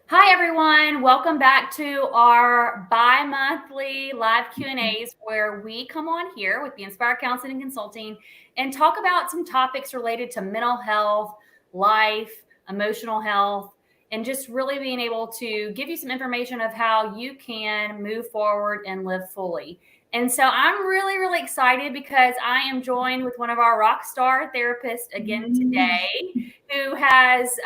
Hi, everyone. Welcome back to our bi-monthly live Q&As where we come on here with the Inspire Counseling and Consulting and talk about some topics related to mental health, life, emotional health, and just really being able to give you some information of how you can move forward and live fully. And so I'm really, really excited because I am joined with one of our rock star therapists again today who has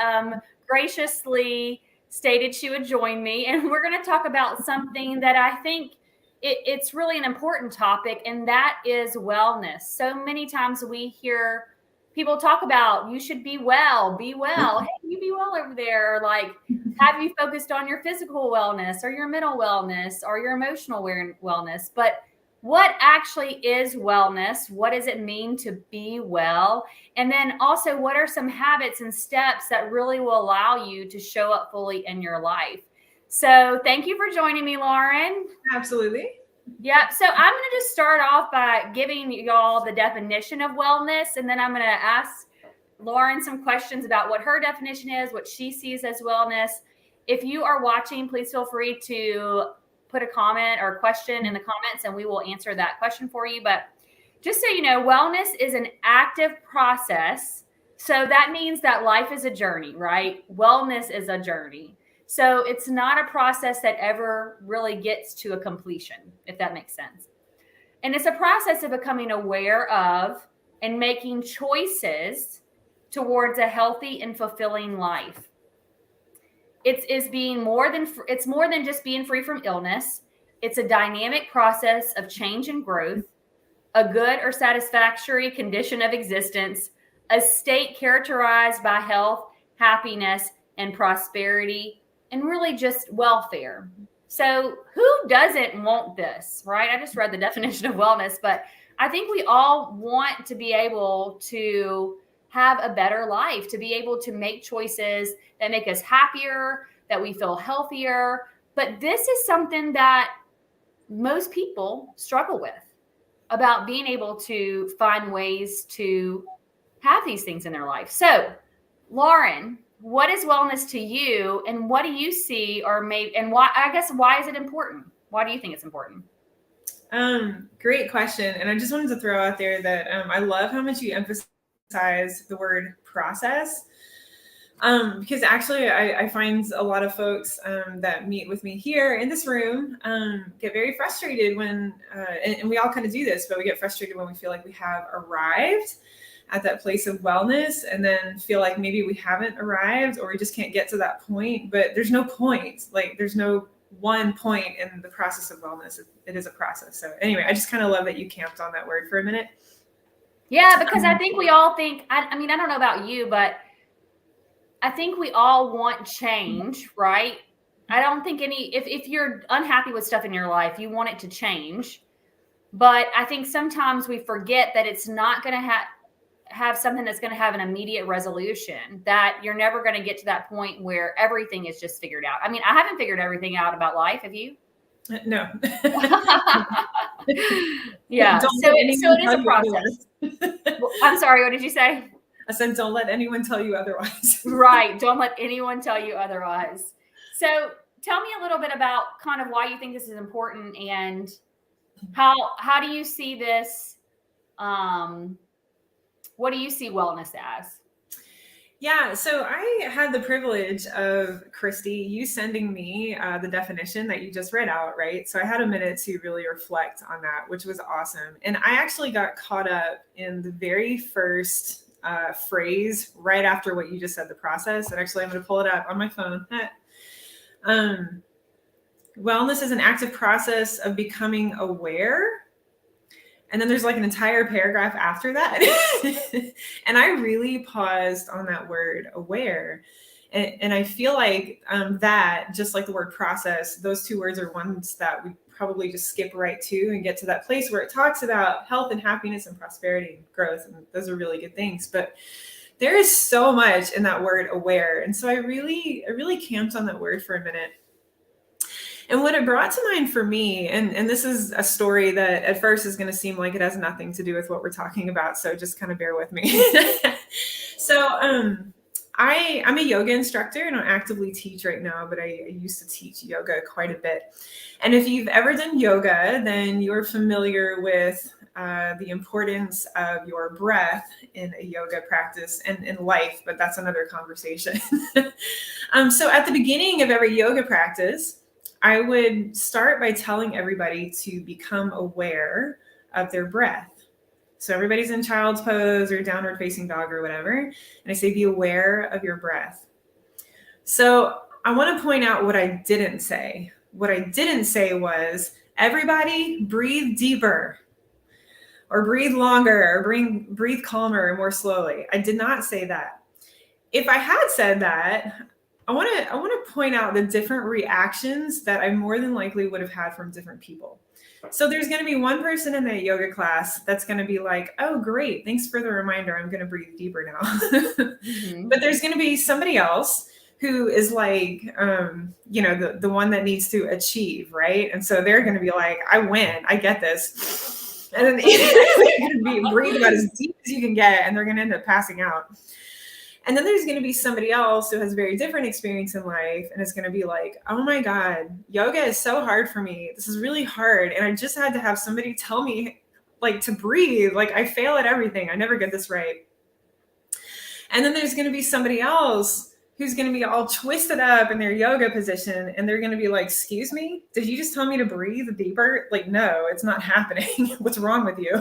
graciously stated she would join me, and we're going to talk about something that I think it's really an important topic, and that is wellness. So many times we hear people talk about you should be well. Hey, you be well over there. Like, have you focused on your physical wellness or your mental wellness or your emotional wellness? But what actually is wellness? What does it mean to be well? And then also, what are some habits and steps that really will allow you to show up fully in your life? So thank you for joining me, Lauren. Absolutely. Yeah. So I'm going to just start off by giving y'all the definition of wellness. And then I'm going to ask Lauren some questions about what her definition is, what she sees as wellness. If you are watching, please feel free to put a comment or a question in the comments and we will answer that question for you. But just so you know, wellness is an active process. So that means that life is a journey, right? Wellness is a journey. So it's not a process that ever really gets to a completion, if that makes sense. And it's a process of becoming aware of and making choices towards a healthy and fulfilling life. It's more than just being free from illness. It's a dynamic process of change and growth, a good or satisfactory condition of existence, a state characterized by health, happiness, and prosperity, and really just welfare. So who doesn't want this, right? I just read the definition of wellness, but I think we all want to be able to have a better life, to be able to make choices that make us happier, that we feel healthier. But this is something that most people struggle with, about being able to find ways to have these things in their life. So, Lauren, what is wellness to you, and what do you see, and why? I guess why is it important? Why do you think it's important? Great question. And I just wanted to throw out there that I love how much you emphasize the word process. Because actually I find a lot of folks that meet with me here in this room get very frustrated when, and we all kind of do this, but we get frustrated when we feel like we have arrived at that place of wellness and then feel like maybe we haven't arrived or we just can't get to that point. But there's no point. Like, there's no one point in the process of wellness. It is a process. So anyway, I just kind of love that you camped on that word for a minute. Yeah, because I think we all think, I mean, I don't know about you, but I think we all want change, right? I don't think if you're unhappy with stuff in your life, you want it to change. But I think sometimes we forget that it's not going to have something that's going to have an immediate resolution, that you're never going to get to that point where everything is just figured out. I mean, I haven't figured everything out about life. Have you? No. Yeah. So it is a process. I'm sorry. What did you say? I said, don't let anyone tell you otherwise. Right. Don't let anyone tell you otherwise. So tell me a little bit about kind of why you think this is important, and how do you see this? What do you see wellness as? Yeah, so I had the privilege of, Christy, you sending me the definition that you just read out, right? So I had a minute to really reflect on that, which was awesome. And I actually got caught up in the very first phrase right after what you just said, the process. And actually, I'm going to pull it up on my phone. Wellness is an active process of becoming aware. And then there's like an entire paragraph after that. And I really paused on that word, aware. And I feel like that, just like the word process, those two words are ones that we probably just skip right to and get to that place where it talks about health and happiness and prosperity and growth. And those are really good things. But there is so much in that word, aware. And so I really camped on that word for a minute. And what it brought to mind for me, and this is a story that at first is going to seem like it has nothing to do with what we're talking about, so just kind of bear with me. So I'm a yoga instructor. I don't actively teach right now, but I used to teach yoga quite a bit. And if you've ever done yoga, then you're familiar with the importance of your breath in a yoga practice and in life, but that's another conversation. So at the beginning of every yoga practice, I would start by telling everybody to become aware of their breath. So everybody's in child's pose or downward facing dog or whatever. And I say, be aware of your breath. So I want to point out what I didn't say. What I didn't say was, everybody breathe deeper or breathe longer or breathe calmer or more slowly. I did not say that. If I had said that, I want to point out the different reactions that I more than likely would have had from different people. So there's going to be one person in the yoga class that's going to be like, oh, great. Thanks for the reminder. I'm going to breathe deeper now. Mm-hmm. But there's going to be somebody else who is like, the one that needs to achieve, right? And so they're going to be like, I win. I get this. And then they're going to be breathe about as deep as you can get, and they're going to end up passing out. And then there's going to be somebody else who has a very different experience in life and is going to be like, oh my God, yoga is so hard for me. This is really hard. And I just had to have somebody tell me like to breathe. Like I fail at everything. I never get this right. And then there's going to be somebody else who's going to be all twisted up in their yoga position. And they're going to be like, excuse me, did you just tell me to breathe deeper? Like, no, it's not happening. What's wrong with you?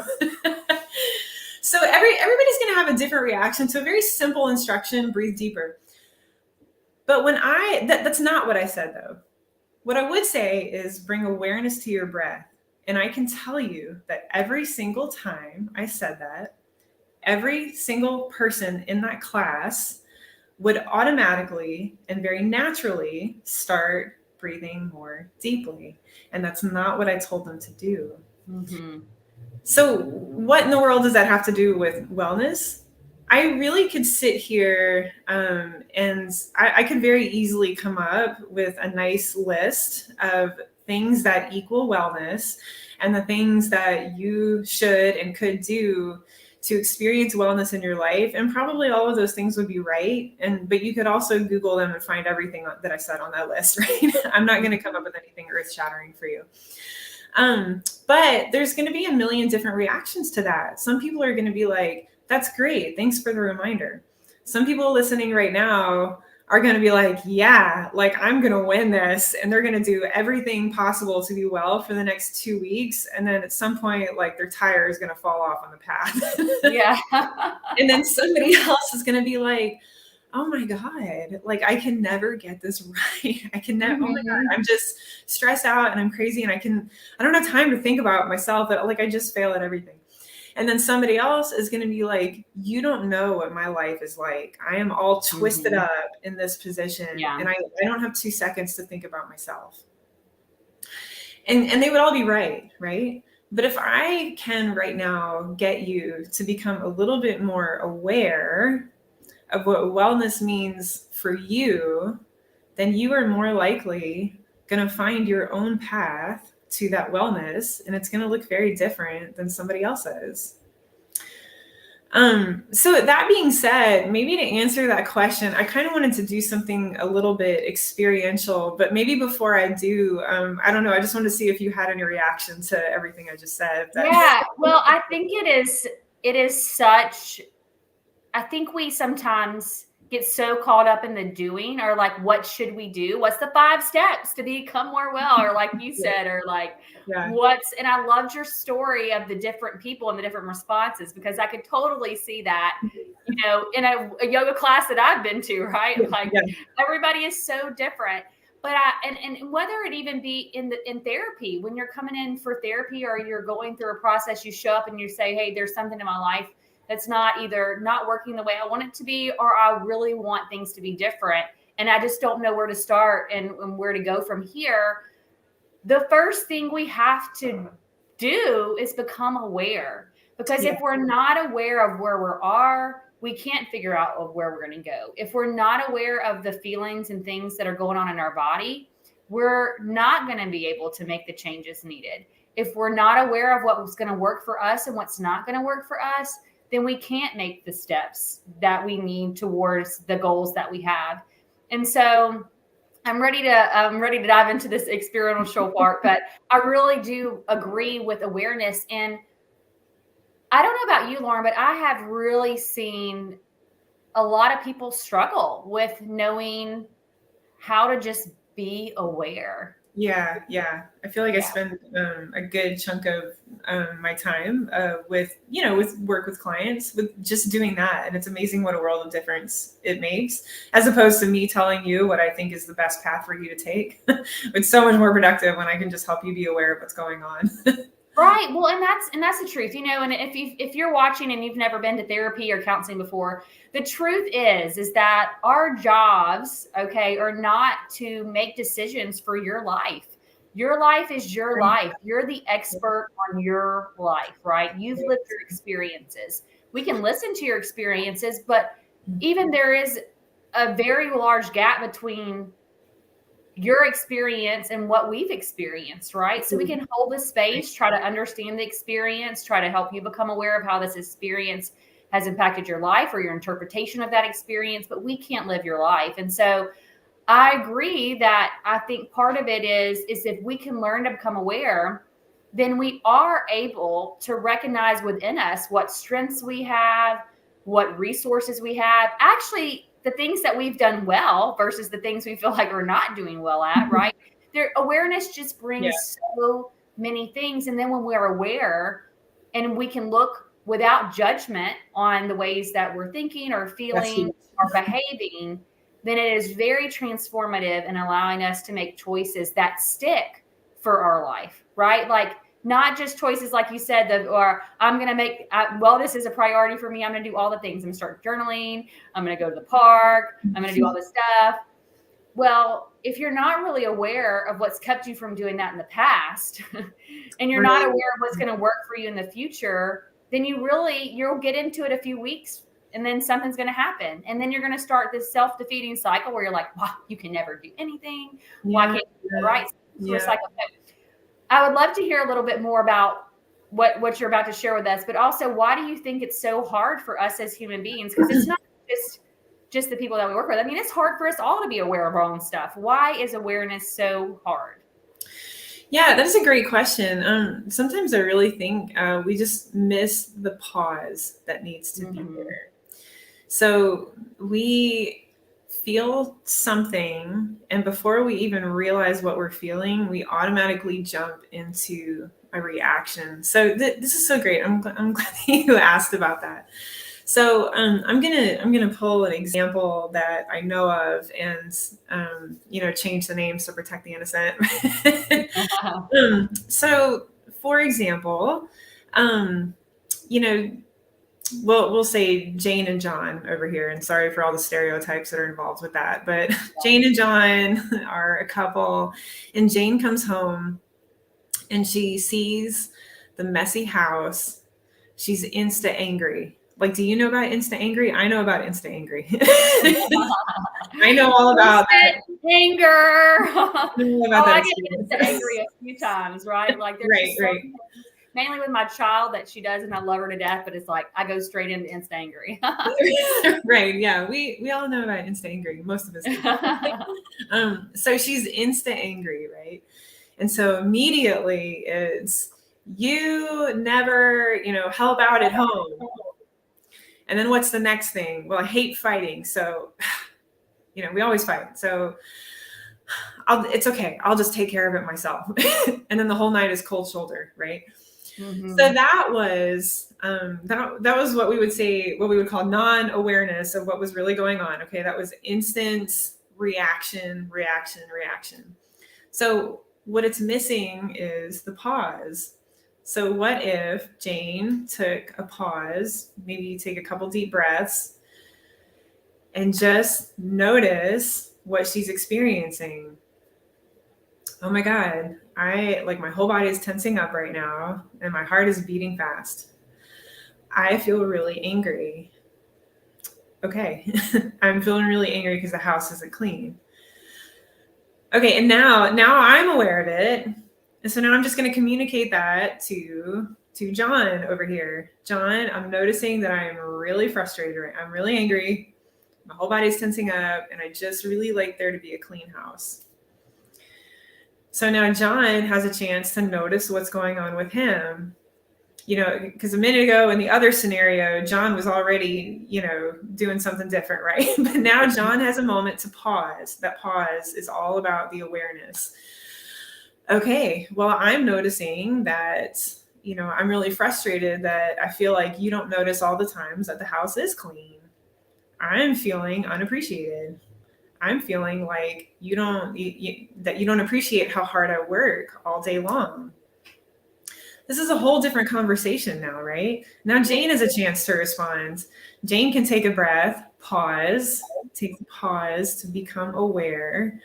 So everybody's going to have a different reaction to a very simple instruction, breathe deeper. But when that's not what I said though. What I would say is bring awareness to your breath. And I can tell you that every single time I said that, every single person in that class would automatically and very naturally start breathing more deeply. And that's not what I told them to do. Mm-hmm. So what in the world does that have to do with wellness? I really could sit here and I could very easily come up with a nice list of things that equal wellness and the things that you should and could do to experience wellness in your life. And probably all of those things would be right. But you could also Google them and find everything that I said on that list, right? I'm not going to come up with anything earth shattering for you. But there's going to be a million different reactions to that. Some people are going to be like, that's great. Thanks for the reminder. Some people listening right now are going to be like, yeah, like I'm going to win this. And they're going to do everything possible to be well for the next 2 weeks. And then at some point, like their tire is going to fall off on the path. Yeah. And then somebody else is going to be like, oh my God, like I can never get this right. I can never, oh my God, I'm just stressed out and I'm crazy and I don't have time to think about myself, but like I just fail at everything. And then somebody else is going to be like, you don't know what my life is like. I am all twisted up in this position and I don't have 2 seconds to think about myself. And they would all be right? But if I can right now get you to become a little bit more aware of what wellness means for you, then you are more likely going to find your own path to that wellness, and it's going to look very different than somebody else's. So that being said, maybe to answer that question, I kind of wanted to do something a little bit experiential, but maybe before I do, I don't know, I just wanted to see if you had any reaction to everything I just said. Yeah, well, I think it is such, I think we sometimes get so caught up in the doing, or like, what should we do? What's the 5 steps to become more well? Or like you said, or like and I loved your story of the different people and the different responses, because I could totally see that, in a yoga class that I've been to, right? Like everybody is so different. But and whether it even be in therapy, when you're coming in for therapy or you're going through a process, you show up and you say, hey, there's something in my life that's not either not working the way I want it to be, or I really want things to be different. And I just don't know where to start and where to go from here. The first thing we have to do is become aware, because if we're not aware of where we are, we can't figure out of where we're going to go. If we're not aware of the feelings and things that are going on in our body, we're not going to be able to make the changes needed. If we're not aware of what's going to work for us and what's not going to work for us, then we can't make the steps that we need towards the goals that we have. And so I'm ready to dive into this experiential part, but I really do agree with awareness. And I don't know about you, Lauren, but I have really seen a lot of people struggle with knowing how to just be aware. Yeah. I feel like I spend a good chunk of my time with work with clients, with just doing that. And it's amazing what a world of difference it makes, as opposed to me telling you what I think is the best path for you to take. It's so much more productive when I can just help you be aware of what's going on. Right. Well, and that's the truth, and if you're watching and you've never been to therapy or counseling before, the truth is that our jobs, okay, are not to make decisions for your life. Your life is your life. You're the expert on your life, right? You've lived your experiences. We can listen to your experiences, but even there is a very large gap between your experience and what we've experienced, right? So we can hold the space, try to understand the experience, try to help you become aware of how this experience has impacted your life or your interpretation of that experience, but we can't live your life. And so I agree that I think part of it is if we can learn to become aware, then we are able to recognize within us what strengths we have, what resources we have, actually the things that we've done well versus the things we feel like we're not doing well at, right? Their awareness just brings so many things. And then when we're aware and we can look without judgment on the ways that we're thinking or feeling or behaving, then it is very transformative in allowing us to make choices that stick for our life, right? Like not just choices like you said, or I'm going to make, this is a priority for me. I'm going to do all the things. I'm going to start journaling. I'm going to go to the park. I'm going to do all this stuff. Well, if you're not really aware of what's kept you from doing that in the past, and you're not aware of what's going to work for you in the future, then you'll get into it a few weeks and then something's going to happen. And then you're going to start this self-defeating cycle where you're like, wow, you can never do anything. Why can't you do the right cycle? I would love to hear a little bit more about what you're about to share with us, but also why do you think it's so hard for us as human beings? Because it's not just the people that we work with. I mean, it's hard for us all to be aware of our own stuff. Why is awareness so hard? Yeah, that is a great question. Sometimes I really think we just miss the pause that needs to be there. So we feel something, and before we even realize what we're feeling, we automatically jump into a reaction. So this is so great. I'm glad that you asked about that. So I'm gonna pull an example that I know of, and change the names to protect the innocent. So, for example, we'll say Jane and John over here, and sorry for all the stereotypes that are involved with that, but Jane and John are a couple, and Jane comes home and she sees the messy house. She's insta angry. Like, do you know about insta angry? I know about insta angry. I know all about that. Anger. I get insta angry a few times, right? Like there's right. Mainly with my child that she does, and I love her to death, but it's like I go straight into insta angry. Right. Yeah. We all know about insta angry. Most of us do. So she's insta angry, right? And so immediately it's, you never, help out at home. And then what's the next thing? Well, I hate fighting. So, we always fight. So it's okay. I'll just take care of it myself. And then the whole night is cold shoulder, right? Mm-hmm. So that was that was what we would call non-awareness of what was really going on. Okay, that was instant reaction. So what it's missing is the pause. So what if Jane took a pause, maybe take a couple deep breaths, and just notice what she's experiencing? Oh my God, my whole body is tensing up right now and my heart is beating fast. I feel really angry. Okay, I'm feeling really angry because the house isn't clean. Okay, and now I'm aware of it. And so now I'm just going to communicate that to to John over here. John, I'm noticing that I'm really frustrated. I'm really angry. My whole body's tensing up, and I just really like there to be a clean house. So now John has a chance to notice what's going on with him. Because a minute ago in the other scenario, John was already, doing something different, right? But now John has a moment to pause. That pause is all about the awareness. Okay, well, I'm noticing that, I'm really frustrated that I feel like you don't notice all the times that the house is clean. I'm feeling unappreciated. I'm feeling like that you don't appreciate how hard I work all day long. This is a whole different conversation now, right? Now Jane has a chance to respond. Jane can take a breath, take a pause to become aware.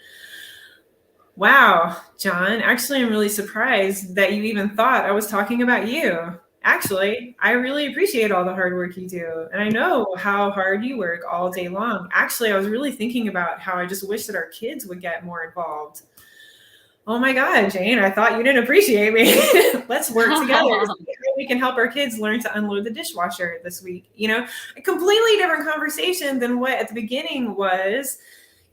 Wow, John, actually, I'm really surprised that you even thought I was talking about you. Actually, I really appreciate all the hard work you do. And I know how hard you work all day long. Actually, I was really thinking about how I just wish that our kids would get more involved. Oh my God, Jane, I thought you didn't appreciate me. Let's work together. We can help our kids learn to unload the dishwasher this week. A completely different conversation than what at the beginning was,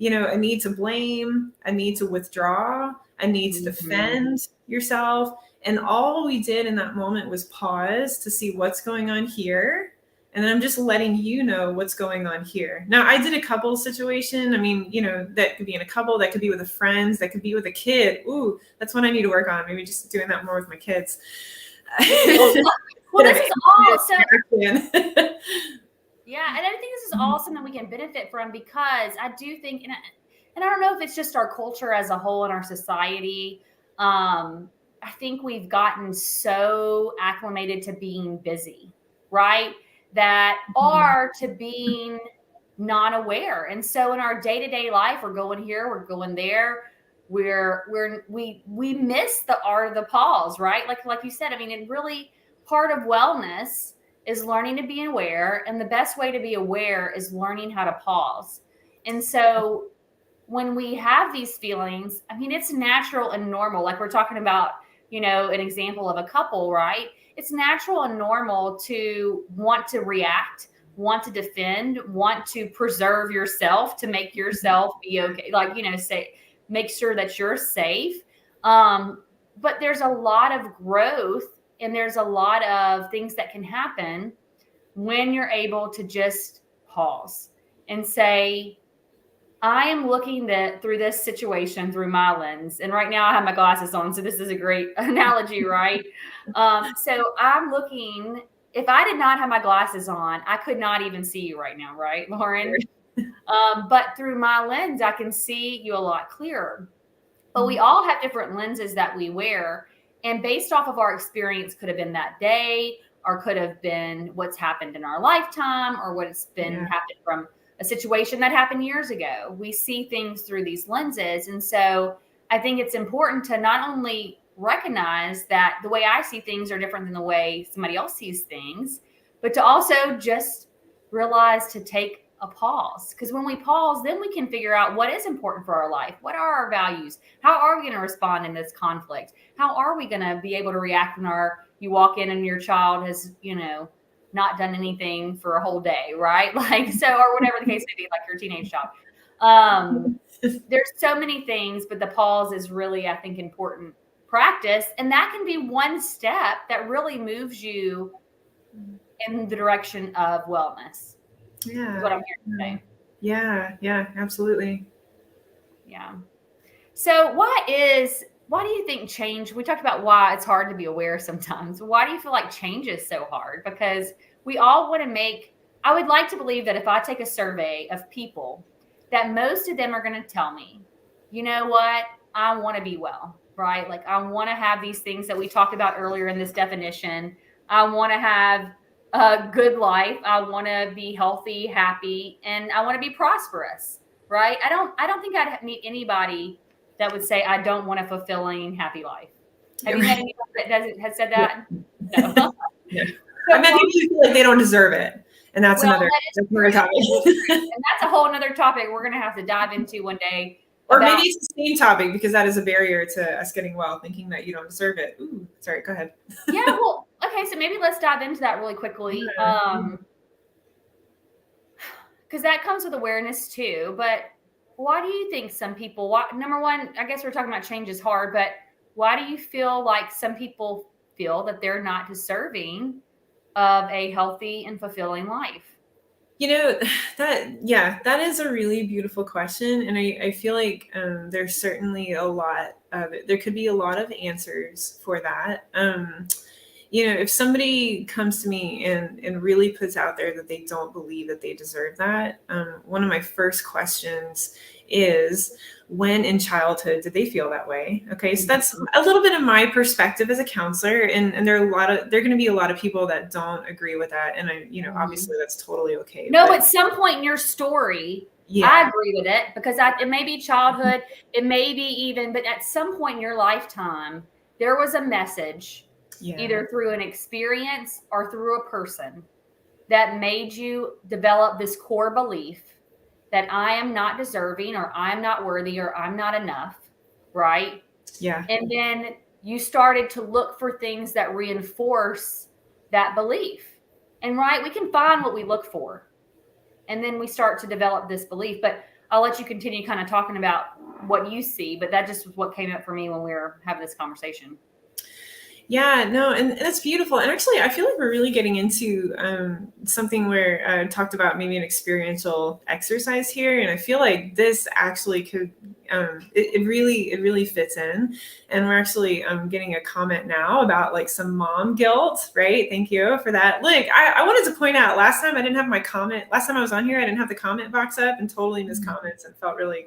a need to blame, a need to withdraw, a need to defend yourself. And all we did in that moment was pause to see what's going on here. And then I'm just letting you know what's going on here. Now, I did a couple situation. I mean, that could be in a couple, that could be with a friend, that could be with a kid. Ooh, that's what I need to work on. Maybe just doing that more with my kids. Well, this is all so. Yeah, and I think this is all something we can benefit from, because I do think, and I don't know if it's just our culture as a whole in our society. I think we've gotten so acclimated to being busy, right? That are to being non-aware. And so in our day-to-day life, we're going here, we're going there. We miss the art of the pause, right? Like you said, I mean, it really, part of wellness is learning to be aware. And the best way to be aware is learning how to pause. And so when we have these feelings, I mean, it's natural and normal. Like we're talking about, an example of a couple, right? It's natural and normal to want to react, want to defend, want to preserve yourself, to make yourself be okay. Like, make sure that you're safe. But there's a lot of growth, and there's a lot of things that can happen when you're able to just pause and say, I am looking through this situation through my lens. And right now I have my glasses on, so this is a great analogy, right? So I'm looking, if I did not have my glasses on, I could not even see you right now, right, Lauren? But through my lens, I can see you a lot clearer. But we all have different lenses that we wear. And based off of our experience, could have been that day, or could have been what's happened in our lifetime, or what's been happened from a situation that happened years ago. We see things through these lenses. And so I think it's important to not only recognize that the way I see things are different than the way somebody else sees things, but to also just realize to take a pause. Because when we pause, then we can figure out what is important for our life. What are our values? How are we going to respond in this conflict? How are we going to be able to react when you walk in and your child has, not done anything for a whole day, right? Like, so, or whatever the case may be, like your teenage child. There's so many things, but the pause is really, I think, important practice. And that can be one step that really moves you in the direction of wellness. Yeah. Is what I'm hearing today. Yeah, absolutely. Yeah. So why do you think change, we talked about why it's hard to be aware sometimes. Why do you feel like change is so hard? Because we all want to I would like to believe that if I take a survey of people, that most of them are going to tell me, you know what, I want to be well, right? Like I want to have these things that we talked about earlier in this definition. I want to have a good life. I want to be healthy, happy, and I want to be prosperous, right? I don't think I'd meet anybody that would say, I don't want a fulfilling, happy life. Have you met anybody that has said that? Yeah. No. Yeah. I mean, people feel like they don't deserve it. And that's another topic. And that's a whole nother topic we're going to have to dive into one day. Or maybe it's the same topic, because that is a barrier to us getting well, thinking that you don't deserve it. Ooh, sorry, go ahead. Yeah, well, okay, Okay, so maybe let's dive into that really quickly. Because that comes with awareness too. But why do you think some people, number one, I guess we're talking about change is hard, but why do you feel like some people feel that they're not deserving of a healthy and fulfilling life? That is a really beautiful question. And I feel like there's certainly a lot of it. There could be a lot of answers for that. If somebody comes to me and really puts out there that they don't believe that they deserve that, one of my first questions is, when in childhood did they feel that way? Okay, so that's a little bit of my perspective as a counselor, and there are going to be a lot of people that don't agree with that, and obviously that's totally okay. No, at some point in your story, yeah, I agree with it, because it may be childhood, it may be even, but at some point in your lifetime, there was a message, either through an experience or through a person, that made you develop this core belief that I am not deserving, or I'm not worthy, or I'm not enough, right? Yeah. And then you started to look for things that reinforce that belief. And right, we can find what we look for. And then we start to develop this belief. But I'll let you continue kind of talking about what you see. But that just was what came up for me when we were having this conversation. Yeah, no, and that's beautiful. And actually, I feel like we're really getting into something where I talked about maybe an experiential exercise here. And I feel like this actually could, it really fits in. And we're actually getting a comment now about like some mom guilt, right? Thank you for that. Look, I wanted to point out, last time I was on here, I didn't have the comment box up and totally missed comments and felt really,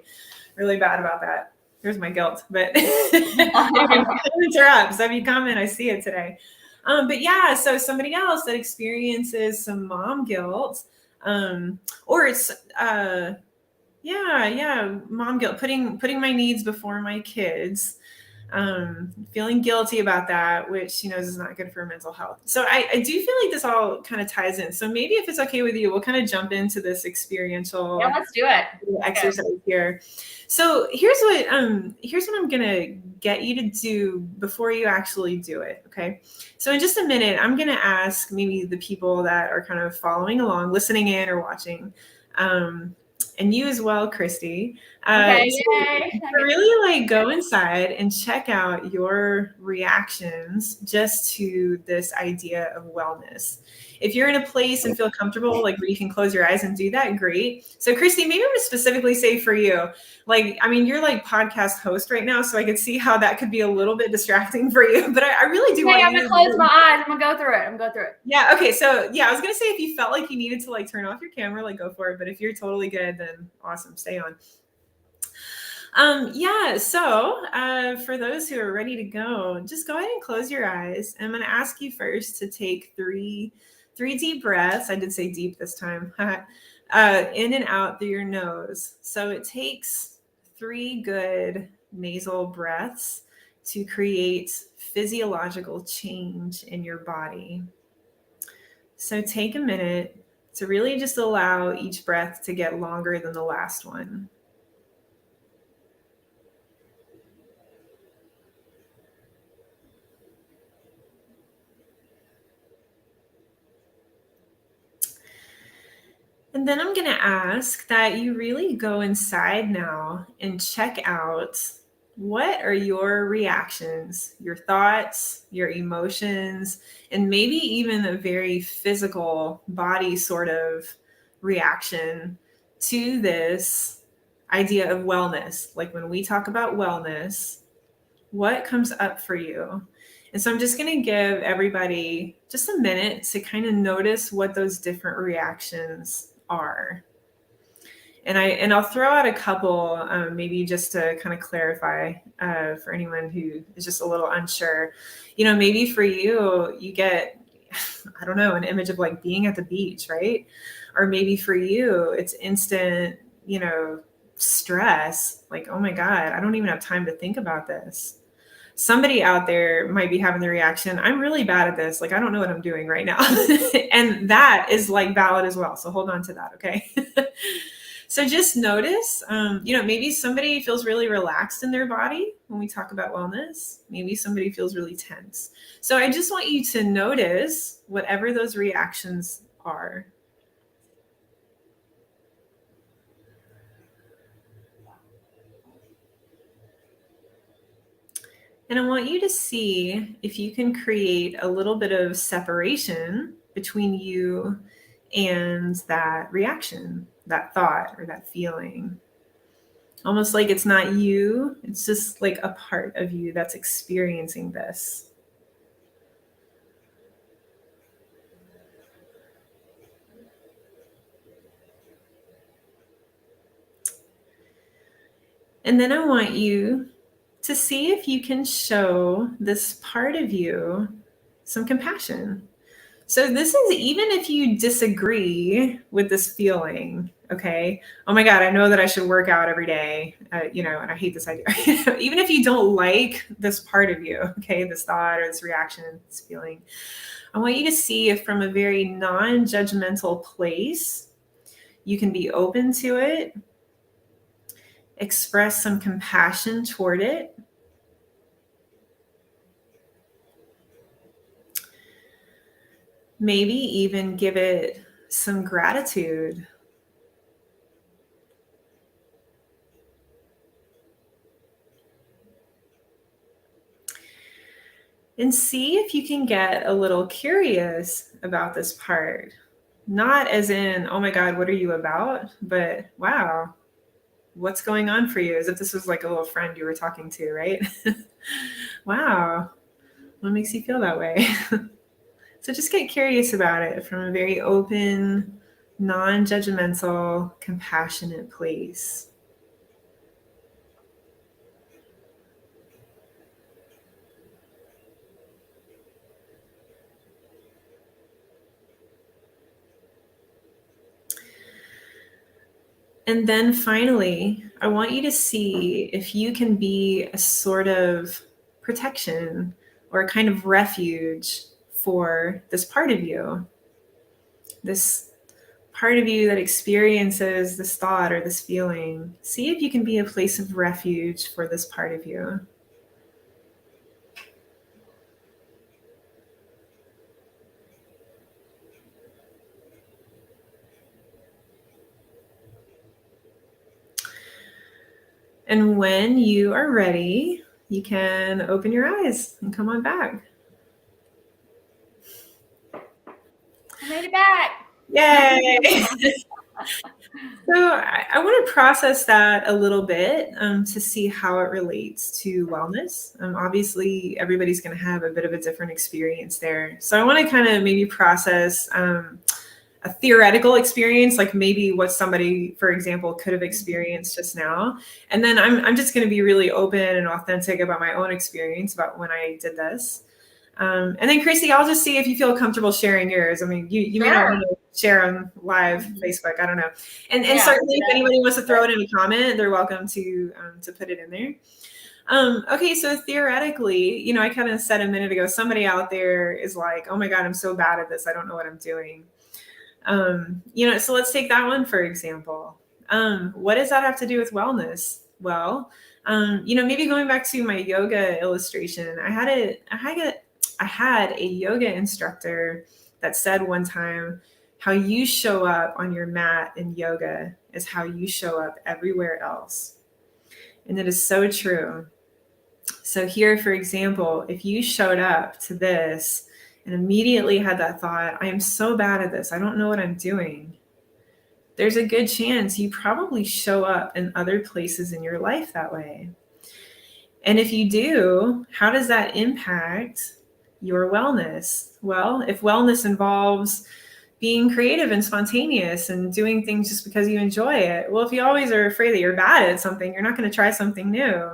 really bad about that. Here's my guilt, but comments are up. So if you comment, I see it today. But yeah, so somebody else that experiences some mom guilt, or it's mom guilt, putting my needs before my kids, feeling guilty about that, which is not good for mental health. So I do feel like this all kind of ties in. So maybe if it's okay with you, we'll kind of jump into this experiential let's do it. exercise here. So here's what I'm gonna get you to do before you actually do it. Okay. So in just a minute, I'm gonna ask maybe the people that are kind of following along, listening in or watching, and you as well, Christy, to really like go inside and check out your reactions just to this idea of wellness. If you're in a place and feel comfortable, like where you can close your eyes and do that, great. So Christy, maybe I'm going to specifically say for you, like, I mean, you're like podcast host right now, so I could see how that could be a little bit distracting for you, but I really do want I'm going to close my eyes. I'm going to go through it. Yeah. Okay. So yeah, I was going to say, if you felt like you needed to like turn off your camera, like go for it. But if you're totally good, then awesome. Stay on. So for those who are ready to go, just go ahead and close your eyes. I'm going to ask you first to take three deep breaths. I did say deep this time. In and out through your nose. So it takes 3 good nasal breaths to create physiological change in your body. So take a minute to really just allow each breath to get longer than the last one. And then I'm going to ask that you really go inside now and check out, what are your reactions, your thoughts, your emotions, and maybe even a very physical body sort of reaction to this idea of wellness. Like when we talk about wellness, what comes up for you? And so I'm just going to give everybody just a minute to kind of notice what those different reactions are. And I'll throw out a couple, maybe just to kind of clarify for anyone who is just a little unsure. Maybe for you, you get, I don't know, an image of like being at the beach, right? Or maybe for you, it's instant, stress. Like, oh my God, I don't even have time to think about this. Somebody out there might be having the reaction, I'm really bad at this. Like, I don't know what I'm doing right now. And that is like valid as well. So hold on to that. Okay. So just notice, maybe somebody feels really relaxed in their body when we talk about wellness. Maybe somebody feels really tense. So I just want you to notice whatever those reactions are. And I want you to see if you can create a little bit of separation between you and that reaction, that thought, or that feeling. Almost like it's not you, it's just like a part of you that's experiencing this. And then I want you to see if you can show this part of you some compassion. So this is even if you disagree with this feeling, okay? Oh my God, I know that I should work out every day, and I hate this idea. Even if you don't like this part of you, okay, this thought or this reaction, this feeling, I want you to see if from a very non-judgmental place, you can be open to it, express some compassion toward it, maybe even give it some gratitude. And see if you can get a little curious about this part. Not as in, oh my God, what are you about? But wow, what's going on for you? As if this was like a little friend you were talking to, right? Wow, what makes you feel that way? So just get curious about it from a very open, non-judgmental, compassionate place. And then finally, I want you to see if you can be a sort of protection or a kind of refuge for this part of you, this part of you that experiences this thought or this feeling. See if you can be a place of refuge for this part of you. And when you are ready, you can open your eyes and come on back. I made it back. Yay! So I want to process that a little bit to see how it relates to wellness. Obviously, everybody's going to have a bit of a different experience there. So I want to kind of maybe process a theoretical experience, like maybe what somebody, for example, could have experienced just now. And then I'm just going to be really open and authentic about my own experience about when I did this. And then Christy, I'll just see if you feel comfortable sharing yours. I mean, you may not want to share on live Facebook. I don't know. And certainly if anybody wants to throw it in a comment, they're welcome to put it in there. Okay, so theoretically, I kind of said a minute ago, somebody out there is like, oh my God, I'm so bad at this. I don't know what I'm doing. So let's take that one, for example. What does that have to do with wellness? Well, maybe going back to my yoga illustration, I had a yoga instructor that said one time, how you show up on your mat in yoga is how you show up everywhere else. And it is so true. So here, for example, if you showed up to this and immediately had that thought, I am so bad at this, I don't know what I'm doing, there's a good chance you probably show up in other places in your life that way. And if you do, how does that impact your wellness? Well, if wellness involves being creative and spontaneous and doing things just because you enjoy it, well, if you always are afraid that you're bad at something, you're not going to try something new.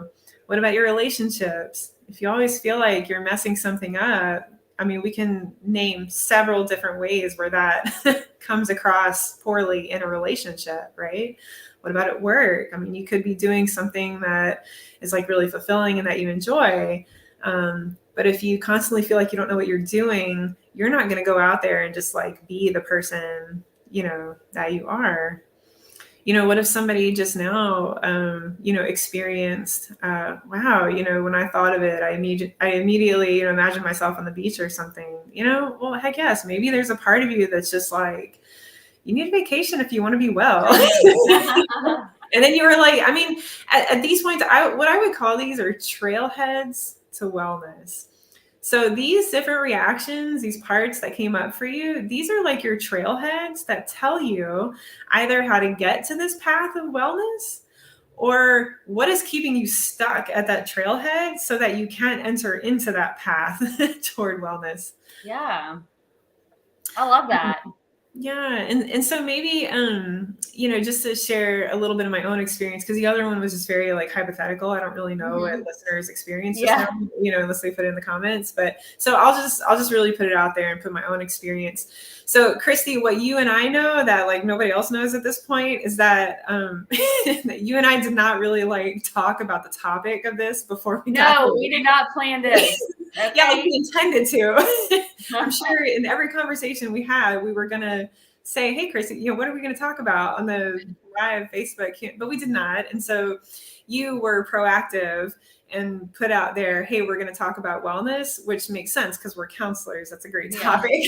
What about your relationships? If you always feel like you're messing something up, I mean, we can name several different ways where that comes across poorly in a relationship, right? What about at work? I mean, you could be doing something that is like really fulfilling and that you enjoy. But if you constantly feel like you don't know what you're doing, you're not going to go out there and just like be the person, that you are. What if somebody just now, experienced, wow, when I thought of it, I immediately, imagined myself on the beach or something, well, heck yes, maybe there's a part of you that's just like, you need a vacation if you want to be well. And then you were like, I mean, at these points, what I would call these are trailheads to wellness. So these different reactions, these parts that came up for you, these are like your trailheads that tell you either how to get to this path of wellness or what is keeping you stuck at that trailhead so that you can't enter into that path toward wellness. Yeah. I love that. Yeah. And so maybe, just to share a little bit of my own experience, because the other one was just very like hypothetical. I don't really know what listeners experience just now, unless they put it in the comments. But so I'll just really put it out there and put my own experience. So Christy, what you and I know that like nobody else knows at this point is that that you and I did not really like talk about the topic of this before we got No, we did not plan this. Okay. Yeah, like we intended to. I'm sure in every conversation we had, we were gonna say, "Hey, Christy, what are we gonna talk about on the live Facebook?" But we did not, and so you were proactive and put out there, "Hey, we're gonna talk about wellness," which makes sense because we're counselors. That's a great topic.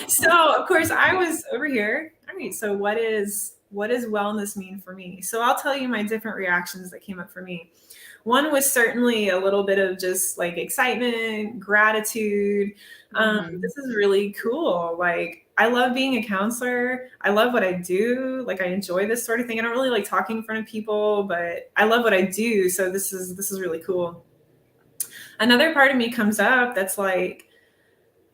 So, of course, I was over here. All right. So, what does wellness mean for me? So, I'll tell you my different reactions that came up for me. One was certainly a little bit of just like excitement, gratitude. This is really cool. Like, I love being a counselor. I love what I do. Like, I enjoy this sort of thing. I don't really like talking in front of people, but I love what I do. So this is really cool. Another part of me comes up that's like,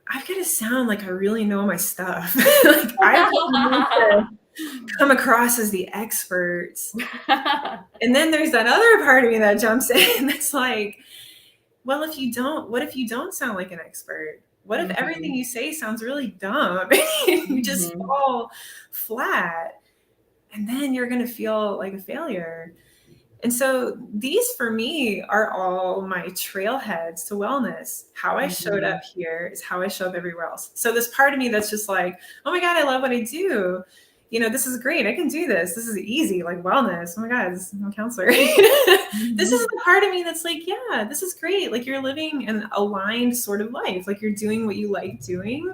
I've got to sound like I really know my stuff. Like, I need to come across as the experts. And then there's that other part of me that jumps in that's like, well, what if you don't sound like an expert? What if everything you say sounds really dumb? You just fall flat, and then you're going to feel like a failure. And so these for me are all my trailheads to wellness. How I showed up here is how I show up everywhere else. So this part of me that's just like, oh my God, I love what I do. This is great. I can do this. This is easy, like wellness. Oh my God, I'm a counselor. This is the part of me that's like, yeah, this is great. Like you're living an aligned sort of life. Like you're doing what you like doing.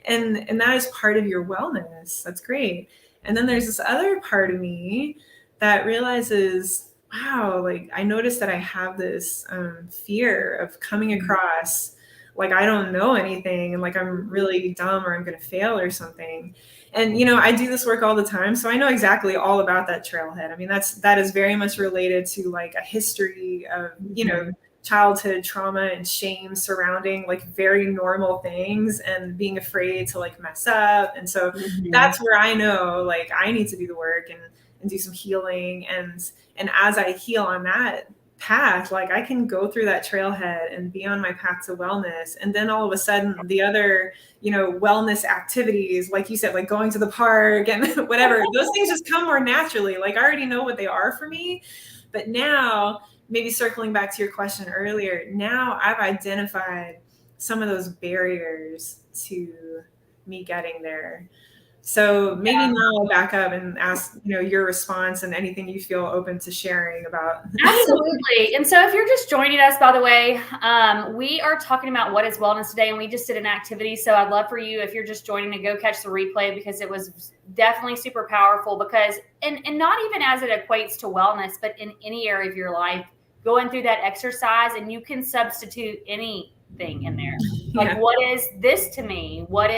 And that is part of your wellness. That's great. And then there's this other part of me that realizes, wow, like I noticed that I have this fear of coming across like I don't know anything and like I'm really dumb or I'm going to fail or something. And, I do this work all the time. So I know exactly all about that trailhead. I mean, that is very much related to like a history of, childhood trauma and shame surrounding like very normal things and being afraid to like mess up. And so that's where I know like I need to do the work and do some healing. And as I heal on that path, like I can go through that trailhead and be on my path to wellness. And then all of a sudden the other, wellness activities, like you said, like going to the park and whatever, those things just come more naturally. Like I already know what they are for me. But now, maybe circling back to your question earlier, now I've identified some of those barriers to me getting there. So maybe now I'll back up and ask, your response and anything you feel open to sharing about. Absolutely. And so if you're just joining us, by the way, we are talking about what is wellness today, and we just did an activity. So I'd love for you, if you're just joining, to go catch the replay because it was definitely super powerful because, and not even as it equates to wellness, but in any area of your life, going through that exercise and you can substitute anything in there. Like, what is this to me? What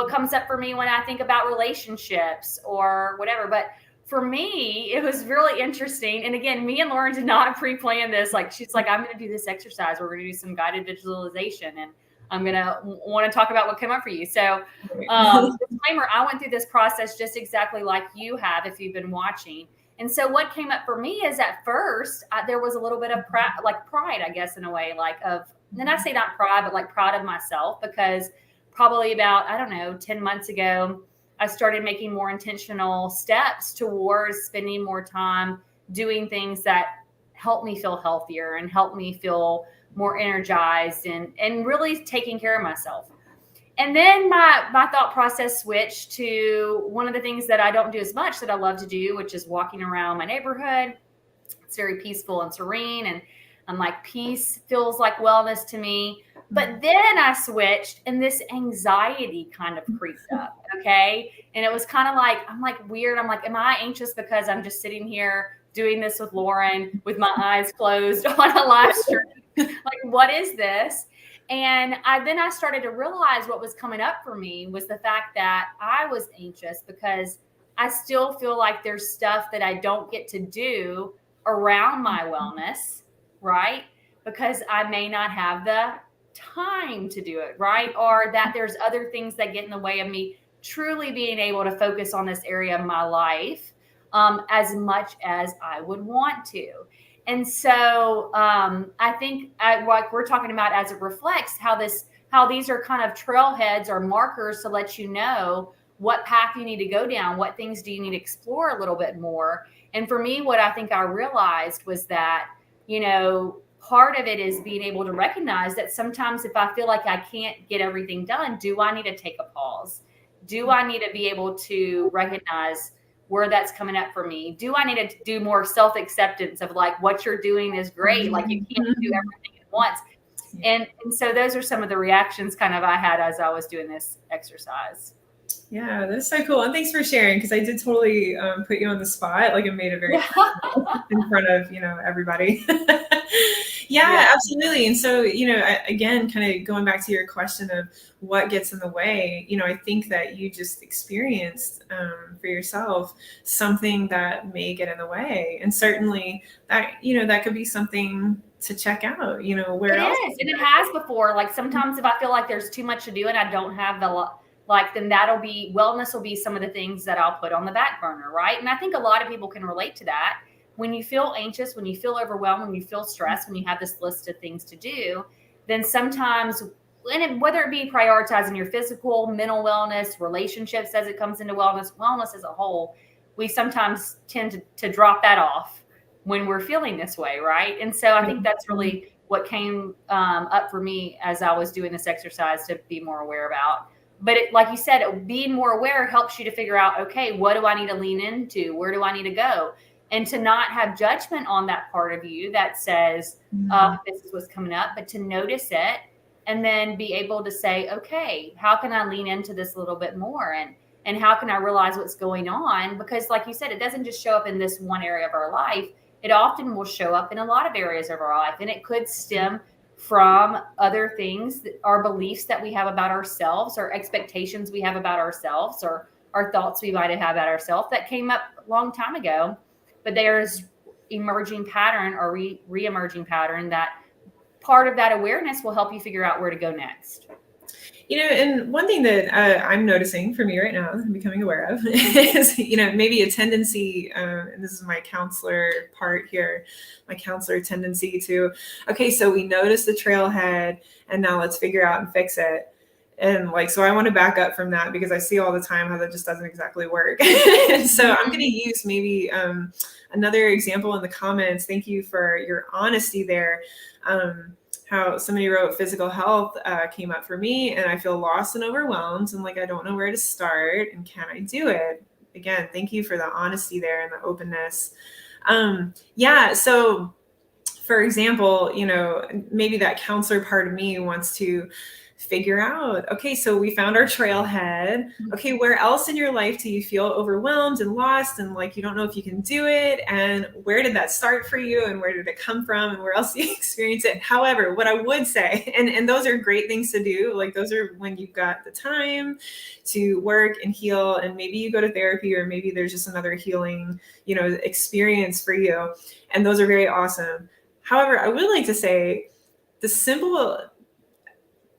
comes up for me when I think about relationships or whatever. But for me, it was really interesting. And again, me and Lauren did not pre-plan this. Like, she's like, I'm going to do this exercise. We're going to do some guided visualization. And I'm going to want to talk about what came up for you. So disclaimer, I went through this process just exactly like you have, if you've been watching. And so what came up for me is at first, there was a little bit of pride, I guess, in a way, and I say not pride, but like proud of myself, because probably about, 10 months ago, I started making more intentional steps towards spending more time doing things that help me feel healthier and help me feel more energized and really taking care of myself. And then my thought process switched to one of the things that I don't do as much that I love to do, which is walking around my neighborhood. It's very peaceful and serene, and I'm like, peace feels like wellness to me. But then I switched and this anxiety kind of creeped up. Okay. And it was kind of like, I'm like weird. I'm like, am I anxious because I'm just sitting here doing this with Lauren with my eyes closed on a live stream? Like, what is this? And then I started to realize what was coming up for me was the fact that I was anxious because I still feel like there's stuff that I don't get to do around my wellness, right? Because I may not have the time to do it, right? Or that there's other things that get in the way of me truly being able to focus on this area of my life as much as I would want to. And so I think what we're talking about as it reflects how these are kind of trailheads or markers to let you know what path you need to go down, what things do you need to explore a little bit more. And for me, what I think I realized was that, part of it is being able to recognize that sometimes if I feel like I can't get everything done, do I need to take a pause? Do I need to be able to recognize where that's coming up for me? Do I need to do more self-acceptance of like, what you're doing is great. Like you can't do everything at once. And so those are some of the reactions kind of I had as I was doing this exercise. Yeah, that's so cool. And thanks for sharing, because I did totally put you on the spot. Like, it made it very in front of, everybody. Yeah, absolutely. And so, again, kind of going back to your question of what gets in the way, I think that you just experienced for yourself something that may get in the way. And certainly that, that could be something to check out, where else. It is. And it has before. Like sometimes if I feel like there's too much to do and I don't have then wellness will be some of the things that I'll put on the back burner, right? And I think a lot of people can relate to that. When you feel anxious, when you feel overwhelmed, when you feel stressed, when you have this list of things to do, then sometimes, whether it be prioritizing your physical, mental wellness, relationships as it comes into wellness as a whole, we sometimes tend to drop that off when we're feeling this way, right? And so I think that's really what came up for me as I was doing this exercise to be more aware about. But like you said, being more aware helps you to figure out, okay, what do I need to lean into? Where do I need to go? And to not have judgment on that part of you that says, this is what's coming up, but to notice it and then be able to say, okay, how can I lean into this a little bit more? And how can I realize what's going on? Because like you said, it doesn't just show up in this one area of our life. It often will show up in a lot of areas of our life. And it could stem from other things, our beliefs that we have about ourselves, or expectations we have about ourselves, or our thoughts we might have had about ourselves that came up a long time ago. But there's emerging pattern or re-emerging pattern that part of that awareness will help you figure out where to go next. And one thing that I'm noticing for me right now, I'm becoming aware of, is, maybe a tendency, and this is my counselor part here, my counselor tendency to, okay, so we notice the trailhead and now let's figure out and fix it. And so I want to back up from that, because I see all the time how that just doesn't exactly work. And so I'm going to use maybe another example in the comments. Thank you for your honesty there. How somebody wrote physical health came up for me, and I feel lost and overwhelmed, and I don't know where to start, and can I do it? Again, thank you for the honesty there and the openness. So for example, maybe that counselor part of me wants to figure out, okay, so we found our trailhead. Okay, where else in your life do you feel overwhelmed and lost and you don't know if you can do it? And where did that start for you? And where did it come from? And where else do you experience it? However, what I would say, and those are great things to do. Those are when you've got the time to work and heal, and maybe you go to therapy, or maybe there's just another healing, experience for you. And those are very awesome. However, I would like to say the simple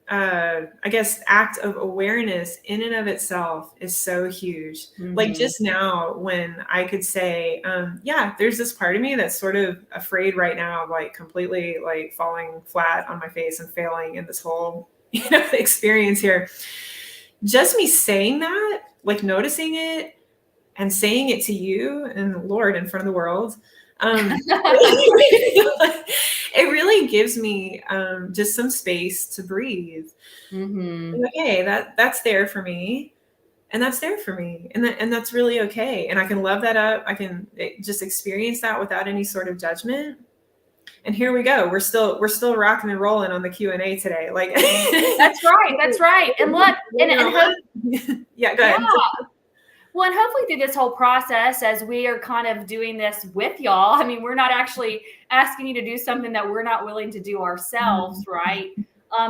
act of awareness in and of itself is so huge. Mm-hmm. Just now when I could say, there's this part of me that's sort of afraid right now of completely falling flat on my face and failing in this whole, experience here. Just me saying that, noticing it and saying it to you and Lord in front of the world, it really gives me just some space to breathe. Mm-hmm. Okay, that's there for me. And that's there for me. And that's really okay. And I can love that up. I can just experience that without any sort of judgment. And here we go. We're still rocking and rolling on the Q&A today. Like That's right. That's right. And look, and hope, yeah, go ahead. Well, and hopefully through this whole process, as we are kind of doing this with y'all, I mean, we're not actually asking you to do something that we're not willing to do ourselves, right?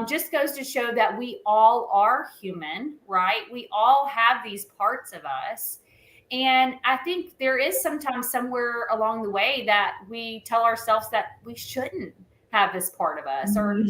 Just goes to show that we all are human, right? We all have these parts of us. And I think there is sometimes somewhere along the way that we tell ourselves that we shouldn't have this part of us, or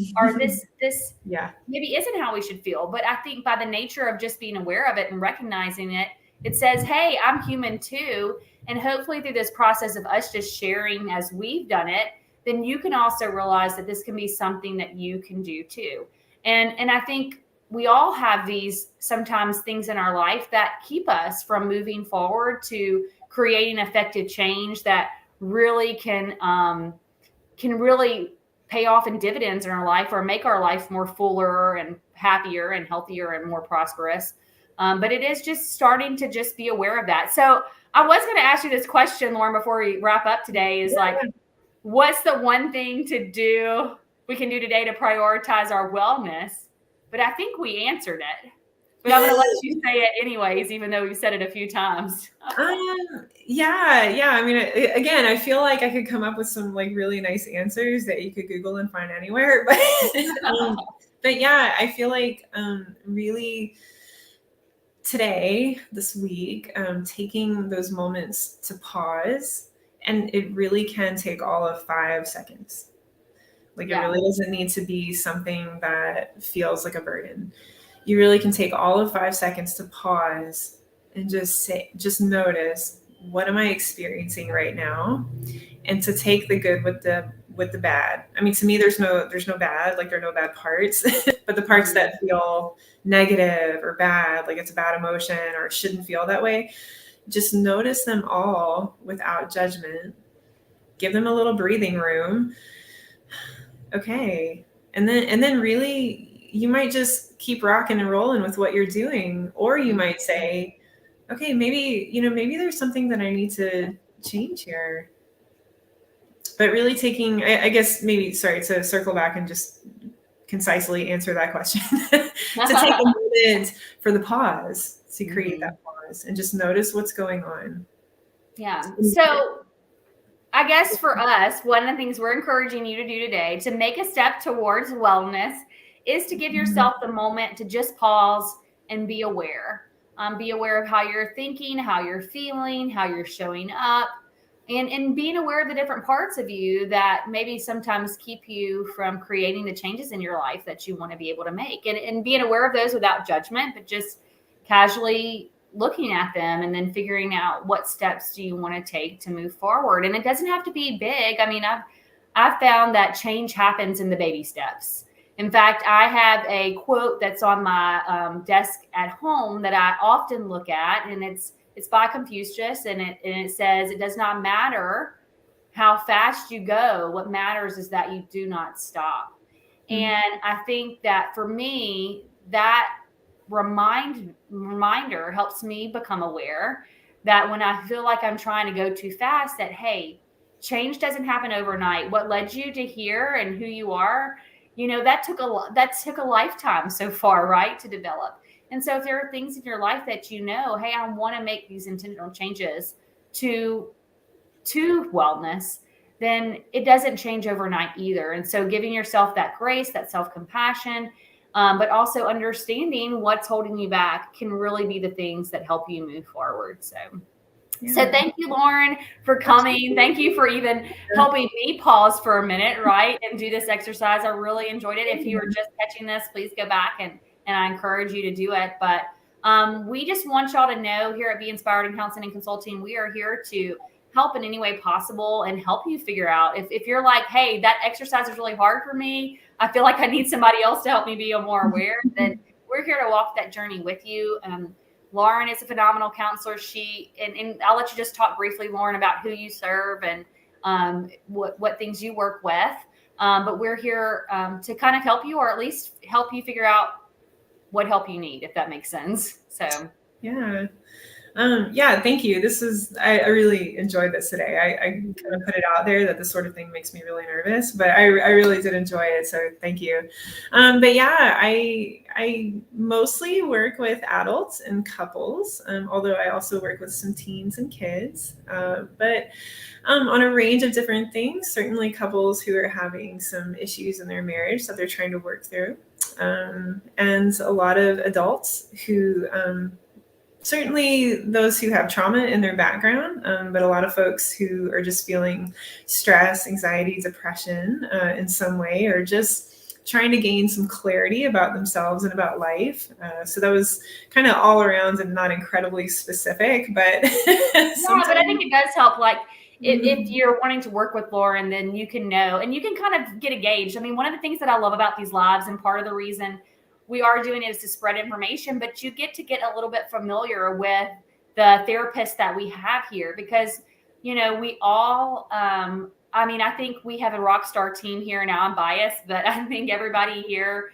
this yeah, maybe isn't how we should feel. But I think by the nature of just being aware of it and recognizing it, it says, hey, I'm human too. And hopefully through this process of us just sharing as we've done it, then you can also realize that this can be something that you can do too. And I think we all have these sometimes things in our life that keep us from moving forward to creating effective change that really can really pay off in dividends in our life, or make our life more fuller and happier and healthier and more prosperous. But it is just starting to just be aware of that. So I was going to ask you this question, Lauren, before we wrap up today, is like, what's the one thing we can do today to prioritize our wellness? But I think we answered it. But I'm going to let you say it anyways, even though you said it a few times. Yeah. I mean, again, I feel like I could come up with some like really nice answers that you could Google and find anywhere. But yeah, I feel like really today, this week, taking those moments to pause, and it really can take all of 5 seconds. Like it really doesn't need to be something that feels like a burden. You really can take all of 5 seconds to pause and just notice, what am I experiencing right now? And to take the good with the bad. I mean, to me, there's no bad, like there are no bad parts, but the parts that feel negative or bad, like it's a bad emotion or it shouldn't feel that way, just notice them all without judgment. Give them a little breathing room. Okay. And then really, you might just keep rocking and rolling with what you're doing. Or you might say, okay, maybe there's something that I need to change here. But really taking, I guess, maybe, sorry, to circle back and just concisely answer that question, to take a moment for the pause, to create that pause and just notice what's going on. Yeah. So I guess for us, one of the things we're encouraging you to do today to make a step towards wellness is to give yourself the moment to just pause and be aware. Be aware of how you're thinking, how you're feeling, how you're showing up, and being aware of the different parts of you that maybe sometimes keep you from creating the changes in your life that you want to be able to make. And being aware of those without judgment, but just casually looking at them and then figuring out what steps do you want to take to move forward. And it doesn't have to be big. I mean, I've found that change happens in the baby steps. In fact, I have a quote that's on my desk at home that I often look at, and it's by Confucius, and it says, it does not matter how fast you go. What matters is that you do not stop. And I think that for me, that reminder helps me become aware that when I feel like I'm trying to go too fast, that, hey, change doesn't happen overnight. What led you to here and who you are, that took a lifetime so far, right, to develop. And so if there are things in your life that hey, I want to make these intentional changes to wellness, then it doesn't change overnight either. And so giving yourself that grace, that self-compassion, but also understanding what's holding you back can really be the things that help you move forward. So thank you, Lauren, for coming. Thank you for even helping me pause for a minute, right, and do this exercise. I really enjoyed it. If you were just catching this, please go back and I encourage you to do it. But we just want y'all to know here at Be Inspired in Counseling and Consulting, we are here to help in any way possible and help you figure out if you're like, hey, that exercise is really hard for me, I feel like I need somebody else to help me be more aware, then we're here to walk that journey with you. Lauren is a phenomenal counselor. And I'll let you just talk briefly, Lauren, about who you serve and what things you work with. But we're here to kind of help you, or at least help you figure out what help you need, if that makes sense. So Yeah. Yeah, thank you. I really enjoyed this today. I kind of put it out there that this sort of thing makes me really nervous, but I really did enjoy it. So thank you. But yeah, I mostly work with adults and couples, although I also work with some teens and kids, but on a range of different things, certainly couples who are having some issues in their marriage that they're trying to work through. And a lot of adults who, certainly those who have trauma in their background, but a lot of folks who are just feeling stress, anxiety, depression in some way, or just trying to gain some clarity about themselves and about life. So that was kind of all around and not incredibly specific, but yeah, but I think it does help. Like if you're wanting to work with Lauren, then you can know, and you can kind of get a gauge. I mean, one of the things that I love about these lives, and part of the reason we are doing it, is to spread information, but you get to get a little bit familiar with the therapists that we have here, because, you know, we all, I mean, I think we have a rock star team here. Now I'm biased, but I think everybody here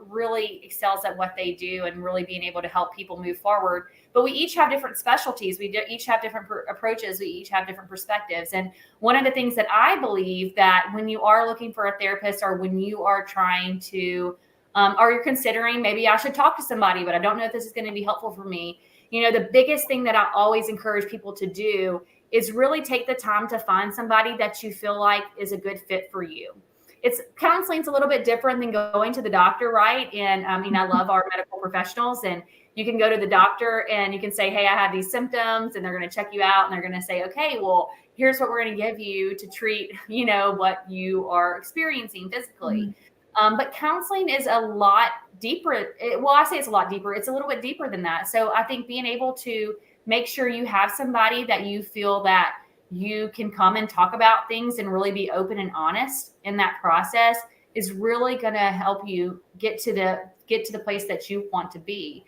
really excels at what they do, and really being able to help people move forward. But we each have different specialties. We each have different approaches. We each have different perspectives. And one of the things that I believe, that when you are looking for a therapist, or when you are trying to, or you're considering, maybe I should talk to somebody, but I don't know if this is going to be helpful for me. You know, the biggest thing that I always encourage people to do is really take the time to find somebody that you feel like is a good fit for you. Counseling's a little bit different than going to the doctor, right? And I mean, I love our medical professionals, and you can go to the doctor and you can say, hey, I have these symptoms, and they're going to check you out, and they're going to say, okay, well, here's what we're going to give you to treat, you know, what you are experiencing physically. But counseling is a lot deeper. Well, I say it's a lot deeper. It's a little bit deeper than that. So I think being able to make sure you have somebody that you feel that you can come and talk about things and really be open and honest in that process is really going to help you get to the place that you want to be.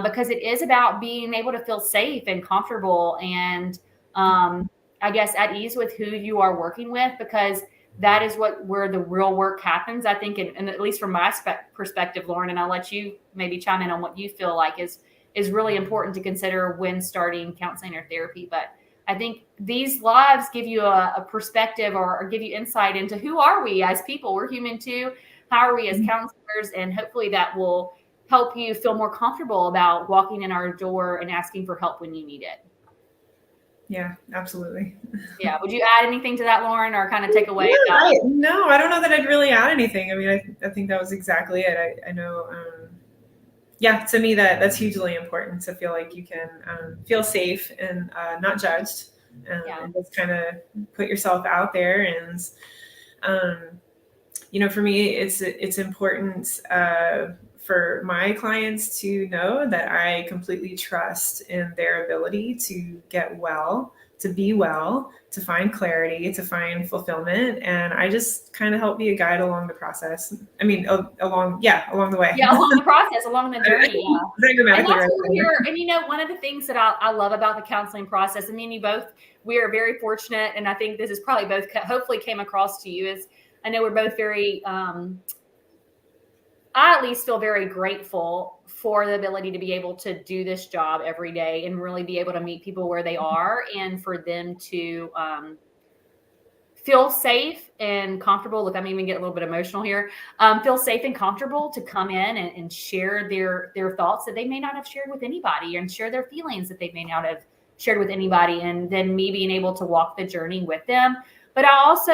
Because it is about being able to feel safe and comfortable, and I guess at ease with who you are working with, because that is where the real work happens, I think, and at least from my perspective, Lauren, and I'll let you maybe chime in on what you feel like is really important to consider when starting counseling or therapy. But I think these lives give you a perspective, or give you insight into who are we as people. We're human too. How are we as counselors? And hopefully that will help you feel more comfortable about walking in our door and asking for help when you need it. Yeah, absolutely. Yeah. Would you add anything to that, Lauren, or kind of take away? No, I don't know that I'd really add anything. I mean, I think that was exactly it. I know, yeah, to me that's hugely important, to feel like you can feel safe and not judged, and just kind of put yourself out there. And you know, for me, it's important for my clients to know that I completely trust in their ability to get well, to be well, to find clarity, to find fulfillment. And I just kind of help be a guide along the process. I mean, along the way. Yeah, along the process, along the journey. Yeah. And that's what we're, and you know, one of the things that I love about the counseling process, I mean, we are very fortunate, and I think this is probably both hopefully came across to you, is I know we're both very, I at least feel very grateful for the ability to be able to do this job every day and really be able to meet people where they are, and for them to feel safe and comfortable. Look, I'm even getting a little bit emotional here. Feel safe and comfortable to come in and share their thoughts that they may not have shared with anybody, and share their feelings that they may not have shared with anybody, and then me being able to walk the journey with them. But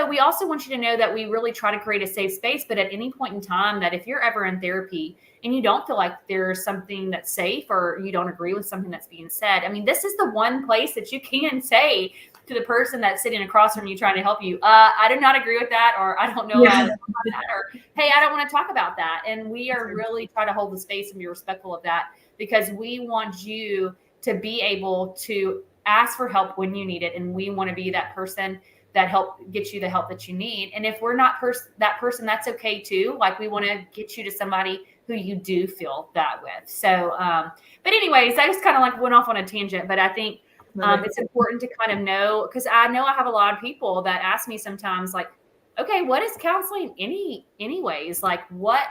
we also want you to know that we really try to create a safe space. But at any point in time, that if you're ever in therapy and you don't feel like there's something that's safe, or you don't agree with something that's being said, I mean, this is the one place that you can say to the person that's sitting across from you trying to help you, I do not agree with that, or I don't know how to talk about that, or hey, I don't want to talk about that. And we are really try to hold the space and be respectful of that, because we want you to be able to ask for help when you need it. And we want to be that person that help get you the help that you need. And if we're not that person, that's okay too. Like, we want to get you to somebody who you do feel that with. So, but anyways, I just kind of like went off on a tangent, but I think it's important to kind of know, because I know I have a lot of people that ask me sometimes, like, okay, what is counseling anyways? Like what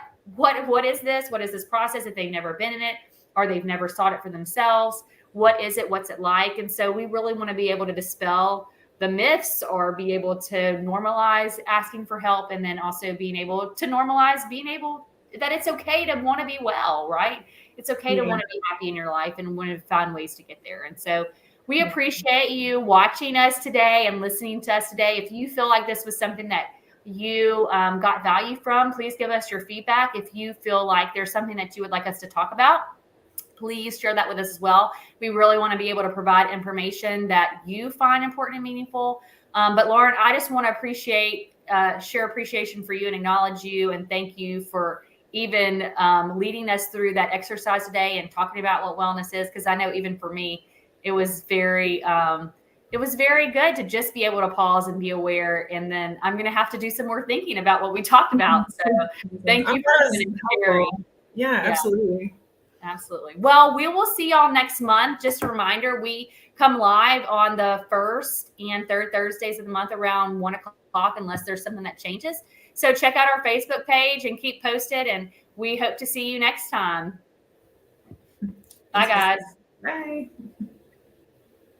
is this? What is this process if they've never been in it or they've never sought it for themselves? What is it? What's it like? And so we really want to be able to dispel the myths or be able to normalize asking for help, and then also being able to normalize being able that it's okay to want to be well, right? It's okay to want to be happy in your life and want to find ways to get there. And so we appreciate you watching us today and listening to us today. If you feel like this was something that you got value from, please give us your feedback. If you feel like there's something that you would like us to talk about, please share that with us as well. We really want to be able to provide information that you find important and meaningful. But Lauren, I just want to share appreciation for you and acknowledge you and thank you for even leading us through that exercise today and talking about what wellness is. Because I know even for me, it was very good to just be able to pause and be aware. And then I'm going to have to do some more thinking about what we talked about. So thank you for sharing. Yeah, absolutely. Absolutely. Well, we will see y'all next month. Just a reminder, we come live on the first and third Thursdays of the month around 1 o'clock, unless there's something that changes. So check out our Facebook page and keep posted. And we hope to see you next time. Bye, guys. Bye.